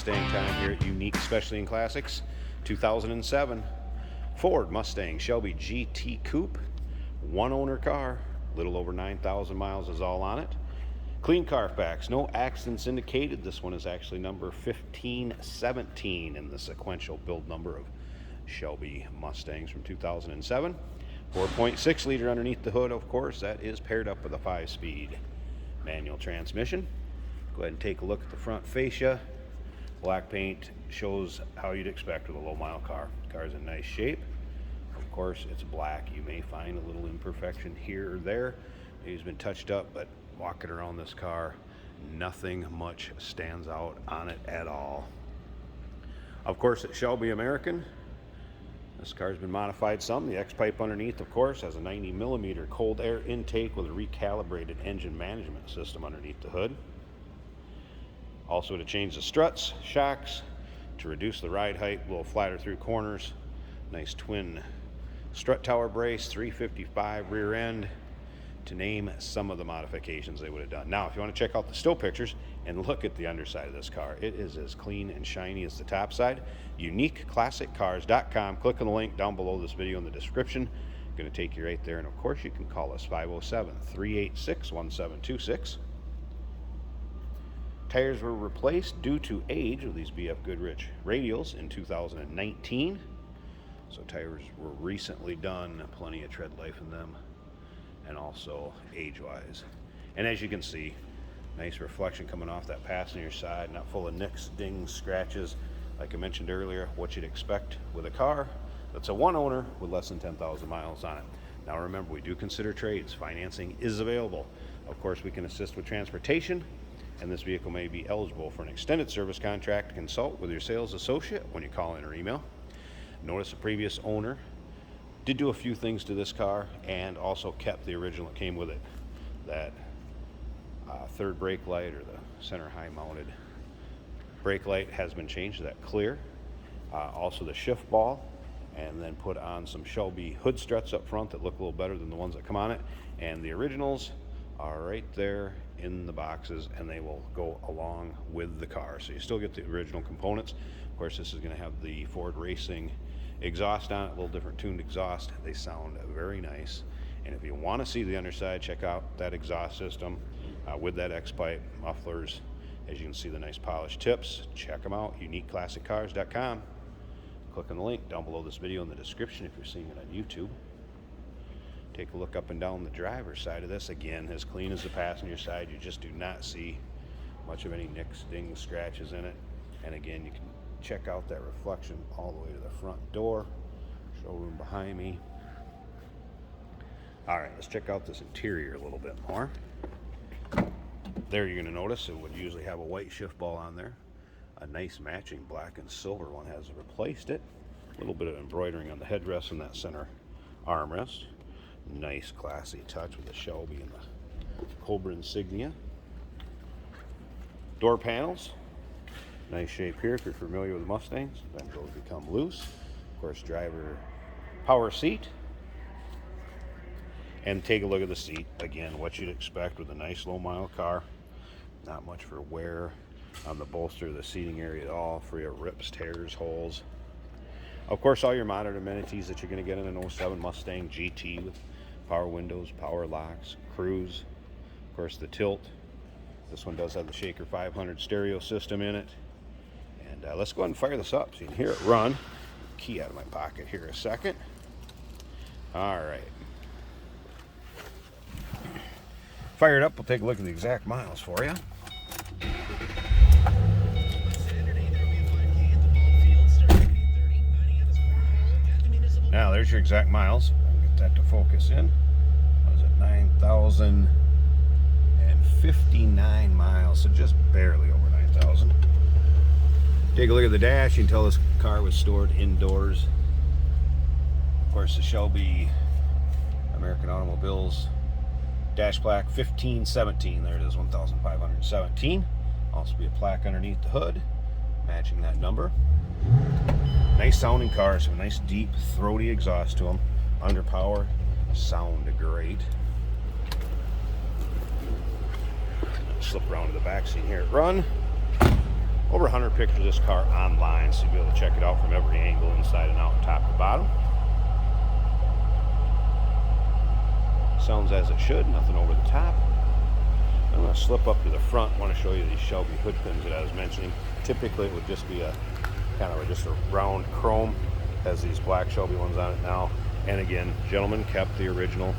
Mustang time here at Unique Specialty and Classics. 2007 Ford Mustang Shelby GT Coupe, one owner car, little over 9,000 miles is all on it. Clean Carfax, no accidents indicated. This one is actually number 1517 in the sequential build number of Shelby Mustangs from 2007. 4.6 liter underneath the hood, of course. That is paired up with a 5-speed manual transmission. Go ahead and take a look at the front fascia. Black paint shows how you'd expect with a low mile car. Car's in nice shape. Of course, it's black. You may find a little imperfection here or there. It's been touched up, but walking around this car, nothing much stands out on it at all. Of course, it's Shelby American. This car's been modified some. The X-pipe underneath, of course, has a 90mm cold air intake with a recalibrated engine management system underneath the hood. Also to change the struts, shocks, to reduce the ride height, a little flatter through corners. Nice twin strut tower brace, 355 rear end, to name some of the modifications they would have done. Now, if you want to check out the still pictures and look at the underside of this car, it is as clean and shiny as the top side. UniqueClassicCars.com. Click on the link down below this video in the description. Going to take you right there, and of course you can call us 507-386-1726. Tires were replaced due to age of these BF Goodrich radials in 2019. So tires were recently done, plenty of tread life in them, and also age-wise. And as you can see, nice reflection coming off that passenger side, not full of nicks, dings, scratches. Like I mentioned earlier, what you'd expect with a car that's a one owner with less than 10,000 miles on it. Now remember, we do consider trades. Financing is available. Of course, we can assist with transportation, and this vehicle may be eligible for an extended service contract. Consult with your sales associate when you call in or email. Notice the previous owner did do a few things to this car and also kept the original that came with it. That third brake light, or the center high mounted brake light, has been changed to that clear. Also the shift ball, and then put on some Shelby hood struts up front that look a little better than the ones that come on it. And the originals are right there in the boxes, and they will go along with the car. So you still get the original components. Of course, this is going to have the Ford Racing exhaust on it, a little different tuned exhaust. They sound very nice. And if you want to see the underside, check out that exhaust system with that X-pipe, mufflers. As you can see, the nice polished tips. Check them out, UniqueClassicCars.com. Click on the link down below this video in the description if you're seeing it on YouTube. Take a look up and down the driver's side of this. Again, as clean as the passenger side. You just do not see much of any nicks, dings, scratches in it. And again, you can check out that reflection all the way to the front door. Showroom behind me. All right, let's check out this interior a little bit more. There you're going to notice it would usually have a white shift ball on there. A nice matching black and silver one has replaced it. A little bit of embroidering on the headrest and that center armrest. Nice classy touch with the Shelby and the Cobra insignia. Door panels, nice shape here if you're familiar with Mustangs. Then those become loose. Of course, driver power seat. And take a look at the seat. Again, what you'd expect with a nice low mile car. Not much for wear on the bolster of the seating area at all. Free of rips, tears, holes. Of course, all your modern amenities that you're going to get in an 07 Mustang GT with power windows, power locks, cruise, of course the tilt. This one does have the Shaker 500 stereo system in it. And let's go ahead and fire this up so you can hear it run. Key out of my pocket here a second. All right. Fire it up, we'll take a look at the exact miles for you. Now there's your exact miles. Get that to focus in. What is it, 9,059 miles, so just barely over 9,000. Take a look at the dash. You can tell this car was stored indoors. Of course, the Shelby American Automobiles dash plaque 1517. There it is, 1,517. Also be a plaque underneath the hood matching that number. Nice sounding car, some nice deep throaty exhaust to them. Under power, sound great. Slip around to the back so you can hear it run. Over 100 pictures of this car online, so you'll be able to check it out from every angle, inside and out, top to bottom. Sounds as it should, nothing over the top. I'm going to slip up to the front. I want to show you these Shelby hood pins that I was mentioning. Typically it would just be a kind of just a round chrome. Has these black Shelby ones on it now. And again, gentleman kept the original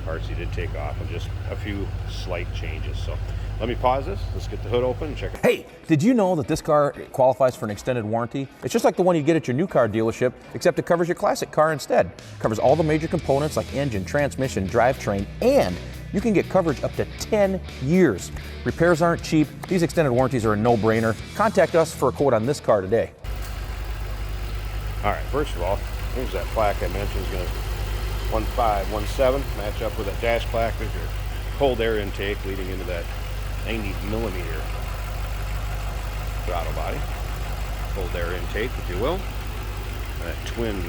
parts he did take off, and just a few slight changes. So let me pause this. Let's get the hood open and check it. Hey, did you know that this car qualifies for an extended warranty? It's just like the one you get at your new car dealership, except it covers your classic car instead. It covers all the major components like engine, transmission, drivetrain, and you can get coverage up to 10 years. Repairs aren't cheap. These extended warranties are a no-brainer. Contact us for a quote on this car today. All right, first of all, here's that plaque I mentioned. It's going to 1517 match up with that dash plaque. There's your cold air intake leading into that 90mm throttle body. Cold air intake, if you will. That twin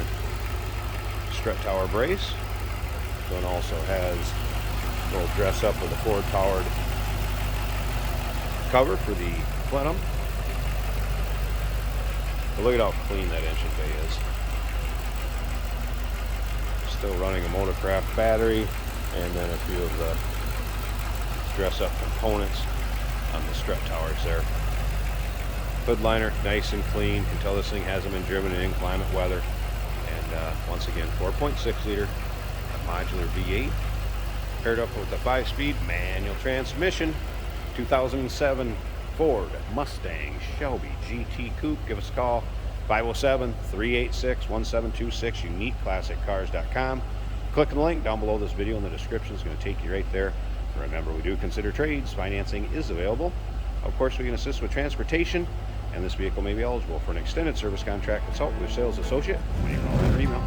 strut tower brace. This one also has a little dress up with a Ford powered cover for the plenum. But look at how clean that engine bay is. Still running a Motorcraft battery, and then a few of the dress-up components on the strut towers there. Hood liner, nice and clean. You can tell this thing hasn't been driven in inclement weather. And once again, 4.6 liter modular V8, paired up with the 5-speed manual transmission. 2007 Ford Mustang Shelby GT Coupe. Give us a call, 507-386-1726, uniqueclassiccars.com. Click the link down below this video in the description. It's going to take you right there. Remember, we do consider trades. Financing is available. Of course, we can assist with transportation, and this vehicle may be eligible for an extended service contract. Consult with your sales associate when you call or email.